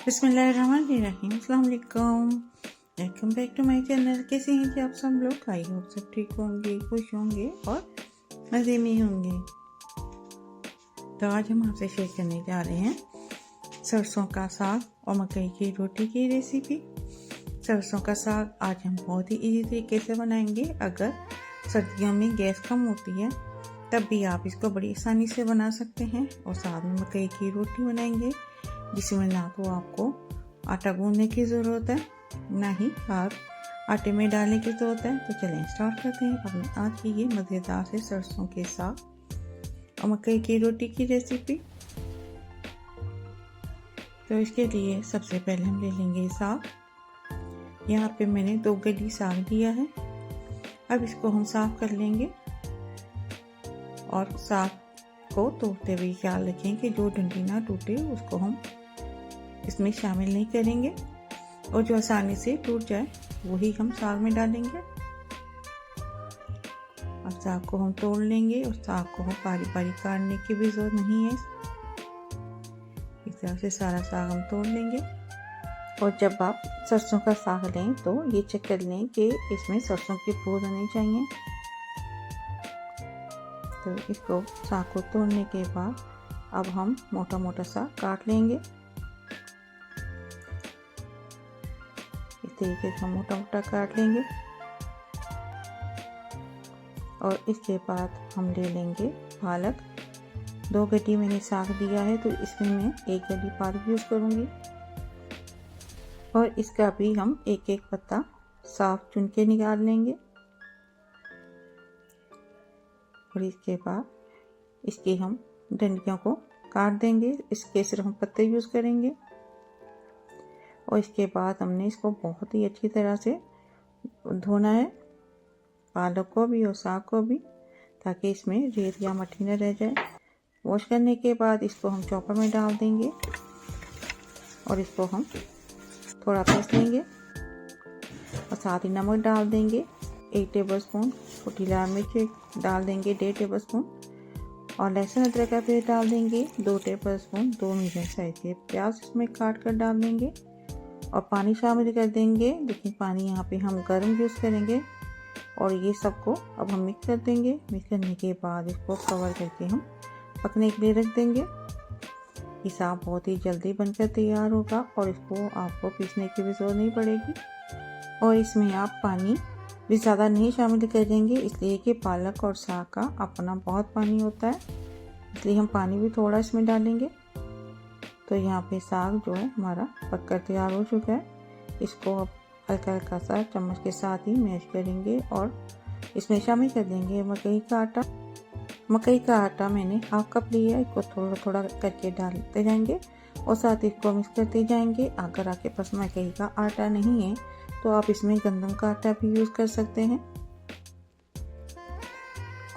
बिस्मिल्लाहिर्रहमानिर्रहीम। अस्सलाम वालेकुम, welcome back to my channel. कैसे हैं जी आप सब लोग? आई होप सब ठीक होंगे, खुश होंगे और मज़े में होंगे। तो आज हम आपसे शेयर करने जा रहे हैं सरसों का साग और मकई की रोटी की रेसिपी। सरसों का साग आज हम बहुत ही इजी तरीके से बनाएंगे। अगर सर्दियों में गैस कम होती है तब भी आप इसको बड़ी आसानी से बना सकते हैं। और साथ में मकई की रोटी बनाएंगे जिसमें ना तो आपको आटा गूंदने की ज़रूरत है ना ही आप आटे में डालने की ज़रूरत है। तो चलें स्टार्ट करते हैं अपने आज की ये मज़ेदार से सरसों के साग और मकई की रोटी की रेसिपी। तो इसके लिए सबसे पहले हम ले लेंगे साग। यहाँ पे मैंने 2 गड्डी साग लिया है। अब इसको हम साफ कर लेंगे और साग को तोड़ते हुए ख्याल रखें कि जो डंडी ना टूटे उसको हम इसमें शामिल नहीं करेंगे और जो आसानी से टूट जाए वही हम साग में डालेंगे। अब साग को हम तोड़ लेंगे और साग को हम बारीक बारीक काटने की भी जरूरत नहीं है। इस तरह से सारा साग हम तोड़ लेंगे। और जब आप सरसों का साग लें तो ये चेक कर लें कि इसमें सरसों की बूंद नहीं चाहिए। तो इसको साग को तोड़ने के बाद अब हम मोटा मोटा सा काट लेंगे। इस तरीके से हम मोटा मोटा काट लेंगे और इसके बाद हम ले लेंगे पालक। 2 गड्डी मैंने साग दिया है तो इसमें मैं 1 गड्डी पालक यूज़ करूँगी और इसका भी हम एक एक पत्ता साफ चुन के निकाल लेंगे। और इसके बाद इसकी हम डंडियों को काट देंगे। इसके सिर्फ हम पत्ते यूज़ करेंगे और इसके बाद हमने इसको बहुत ही अच्छी तरह से धोना है, पालक को भी और साग को भी, ताकि इसमें रेत या मट्टी न रह जाए। वॉश करने के बाद इसको हम चॉपर में डाल देंगे और इसको हम थोड़ा पीस लेंगे और साथ ही नमक डाल देंगे 1 टेबलस्पून, छोटी लाल मिर्च डाल देंगे 1.5 टेबलस्पून और लहसुन अदरक का पेस्ट डाल देंगे 2 टेबलस्पून। 2 मीडियम साइज के प्याज इसमें काट कर डाल देंगे और पानी शामिल कर देंगे, लेकिन पानी यहाँ पे हम गर्म यूज़ करेंगे। और ये सबको अब हम मिक्स कर देंगे। मिक्स करने के बाद इसको कवर करके हम पकने के लिए रख देंगे। ये साग बहुत ही जल्दी बनकर तैयार होगा और इसको आपको पीसने की भी ज़रूरत नहीं पड़ेगी। और इसमें आप पानी भी ज़्यादा नहीं शामिल करेंगे, इसलिए कि पालक और साग का अपना बहुत पानी होता है, इसलिए हम पानी भी थोड़ा इसमें डालेंगे। तो यहाँ पे साग जो है हमारा पककर तैयार हो चुका है। इसको अब हल्का हल्का सा चम्मच के साथ ही मैश करेंगे और इसमें शामिल कर देंगे मकई का आटा। मकई का आटा मैंने 1/2 कप लिया है। इसको थोड़ा थोड़ा करके डालते जाएंगे और साथ इसको मिक्स करते जाएंगे। अगर आपके पास मकई का आटा नहीं है तो आप इसमें गंदम का आटा भी यूज़ कर सकते हैं।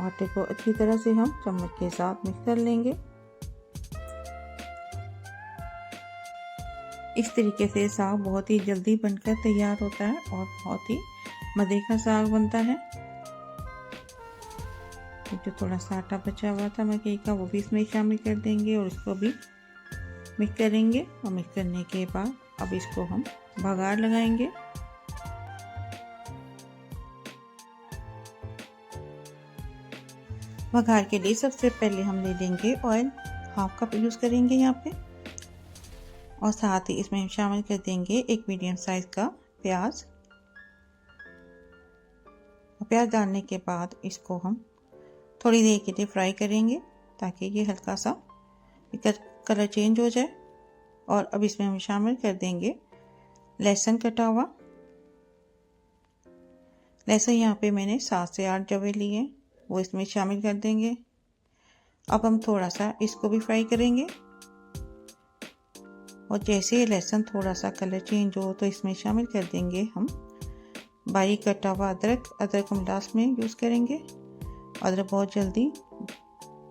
आटे को अच्छी तरह से हम चम्मच के साथ मिक्स कर लेंगे। इस तरीके से साग बहुत ही जल्दी बनकर तैयार होता है और बहुत ही मज़े का साग बनता है। जो थोड़ा सा आटा बचा हुआ था मकई का वो भी इसमें शामिल कर देंगे और इसको भी मिक्स करेंगे। और मिक्स करने के बाद अब इसको हम बघार लगाएंगे। बघार के लिए सबसे पहले हम ले लेंगे ऑयल, 1/2 कप यूज़ करेंगे यहाँ पे और साथ ही इसमें हम शामिल कर देंगे 1 मीडियम साइज का प्याज। प्याज डालने के बाद इसको हम थोड़ी देर के लिए फ्राई करेंगे ताकि ये हल्का सा कलर चेंज हो जाए। और अब इसमें हम शामिल कर देंगे लहसुन कटा हुआ। लहसुन यहाँ पे मैंने 7 से 8 जवे लिए, वो इसमें शामिल कर देंगे। अब हम थोड़ा सा इसको भी फ्राई करेंगे और जैसे ये लहसुन थोड़ा सा कलर चेंज हो तो इसमें शामिल कर देंगे हम बारीक कटा हुआ अदरक। अदरक हम लास्ट में यूज़ करेंगे। अदरक बहुत जल्दी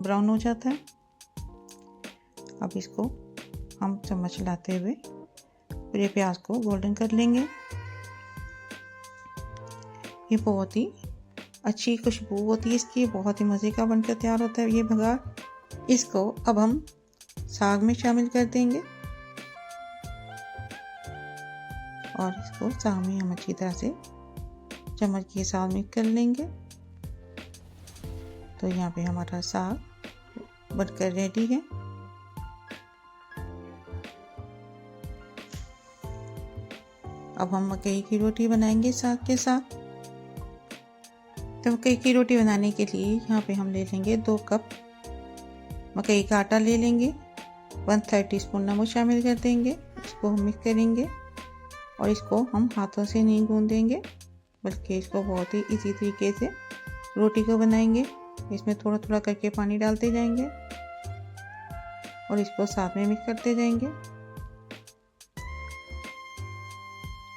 ब्राउन हो जाता है। अब इसको हम चम्मच चलाते हुए पूरे प्याज को गोल्डन कर लेंगे। ये बहुत ही अच्छी खुशबू होती है इसकी, बहुत ही मज़े का बनकर तैयार होता है ये बघार। इसको अब हम साग में शामिल कर देंगे। और इसको साग में हम अच्छी तरह से चम्मच के साथ मिक्स कर लेंगे। तो यहाँ पे हमारा साग बनकर रेडी है। अब हम मकई की रोटी बनाएंगे साग के साथ। तो मकई की रोटी बनाने के लिए यहाँ पे हम ले लेंगे 2 कप मकई का आटा ले लेंगे, 1/3 टीस्पून नमक शामिल कर देंगे। इसको हम मिक्स करेंगे और इसको हम हाथों से नहीं गूंदेंगे, बल्कि इसको बहुत ही इजी तरीके से रोटी को बनाएंगे। इसमें थोड़ा थोड़ा करके पानी डालते जाएंगे और इसको साथ में मिक्स करते जाएंगे।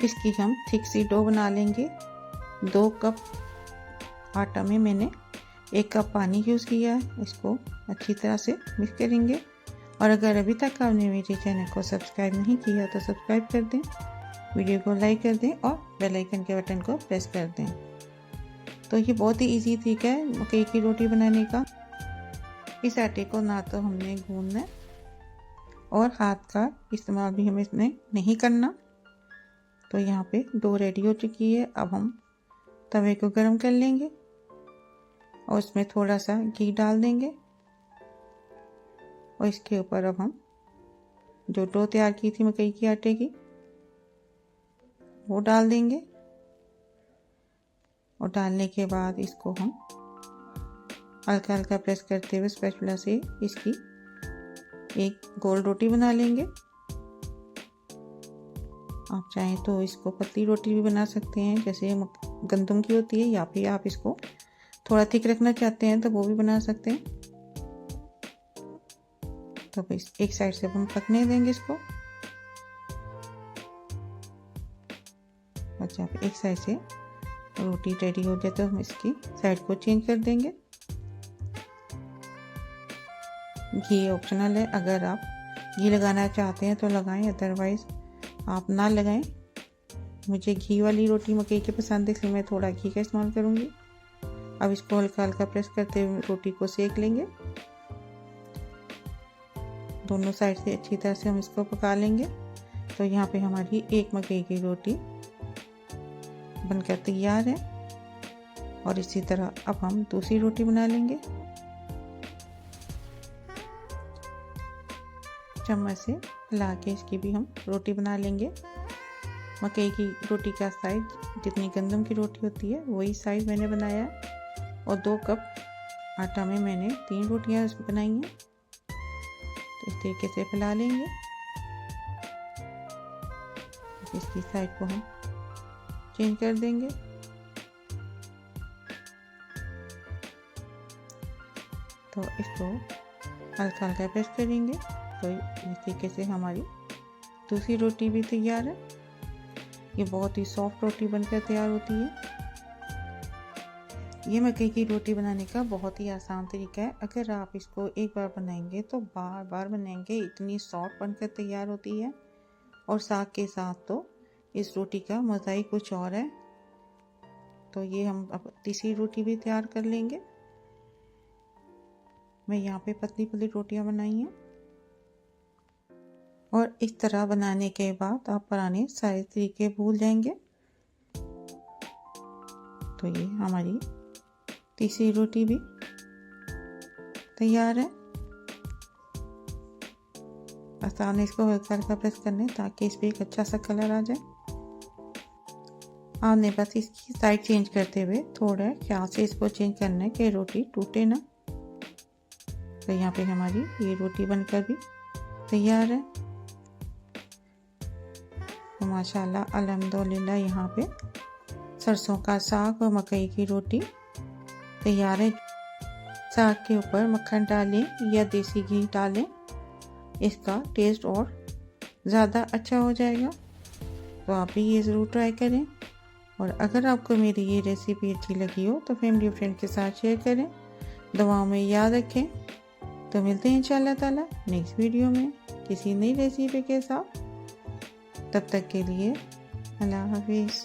इसकी हम थिक सी डो बना लेंगे। 2 कप आटा में मैंने 1 कप पानी यूज़ किया है। इसको अच्छी तरह से मिक्स करेंगे। और अगर अभी तक आपने मेरे चैनल को सब्सक्राइब नहीं किया तो सब्सक्राइब कर दें, वीडियो को लाइक कर दें और बेल आइकन के बटन को प्रेस कर दें। तो ये बहुत ही इजी तरीका है मकई की रोटी बनाने का। इस आटे को ना तो हमने गूंदना है और हाथ का इस्तेमाल भी हमें इसमें नहीं करना। तो यहाँ पे डो रेडी हो चुकी है। अब हम तवे को गर्म कर लेंगे और उसमें थोड़ा सा घी डाल देंगे और इसके ऊपर अब हम जो डो तैयार की थी मकई के आटे की वो डाल देंगे। और डालने के बाद इसको हम हल्का हल्का प्रेस करते हुए स्पैचुला से इसकी एक गोल रोटी बना लेंगे। आप चाहें तो इसको पतली रोटी भी बना सकते हैं, जैसे गंदम की होती है, या फिर आप इसको थोड़ा थिक रखना चाहते हैं तो वो भी बना सकते हैं। तो बस एक साइड से हम पकने देंगे इसको। अच्छा, एक साइड से रोटी रेडी हो जाए तो हम इसकी साइड को चेंज कर देंगे। घी ऑप्शनल है, अगर आप घी लगाना चाहते हैं तो लगाएं, अदरवाइज आप ना लगाएं। मुझे घी वाली रोटी मकई की पसंद है, इसलिए मैं थोड़ा घी का इस्तेमाल करूंगी। अब इसको हल्का हल्का प्रेस करते हुए रोटी को सेक लेंगे। दोनों साइड से अच्छी तरह से हम इसको पका लेंगे। तो यहाँ पे हमारी एक मकई की रोटी बनकर तैयार है। और इसी तरह अब हम दूसरी रोटी बना लेंगे। चम्मच से हिला के इसकी भी हम रोटी बना लेंगे। मकई की रोटी का साइज जितनी गंदम की रोटी होती है वही साइज मैंने बनाया है। और 2 कप आटा में मैंने 3 रोटियां बनाई हैं। तो इस तरीके से फैला लेंगे। इसकी साइड को हम चेंज कर देंगे। तो इसको हल्का हल्का प्रेस करेंगे। तो इस तरीके से हमारी दूसरी रोटी भी तैयार है। ये बहुत ही सॉफ्ट रोटी बनकर तैयार होती है। ये मकई की रोटी बनाने का बहुत ही आसान तरीका है। अगर आप इसको एक बार बनाएंगे तो बार बार बनाएंगे, इतनी सॉफ्ट बनकर तैयार होती है। और साग के साथ तो इस रोटी का मज़ा ही कुछ और है। तो ये हम अब तीसरी रोटी भी तैयार कर लेंगे। मैं यहाँ पे पतली पतली रोटियां बनाई हैं। और इस तरह बनाने के बाद आप पुराने सारे तरीके भूल जाएंगे। तो ये हमारी तीसरी रोटी भी तैयार है। बस आपने इसको हल्का हल्का प्रेस करना है ताकि इस पर एक अच्छा सा कलर आ जाए। आपने बस इसकी साइड चेंज करते हुए थोड़ा ख्याल से इसको चेंज करना है कि रोटी टूटे ना। तो यहाँ पे हमारी ये रोटी बनकर भी तैयार है। तो माशाल्लाह अल्हम्दुलिल्लाह यहाँ पे सरसों का साग और मकई की रोटी तैयार है। साग के ऊपर मक्खन डालें या देसी घी डालें, इसका टेस्ट और ज़्यादा अच्छा हो जाएगा। तो आप भी ये ज़रूर ट्राई करें। और अगर आपको मेरी ये रेसिपी अच्छी लगी हो तो फैमिली और फ्रेंड के साथ शेयर करें। दुआओं में याद रखें। तो मिलते हैं इंशाअल्लाह ताला नेक्स्ट वीडियो में किसी नई रेसिपी के साथ। तब तक के लिए अल्लाह हाफिज़।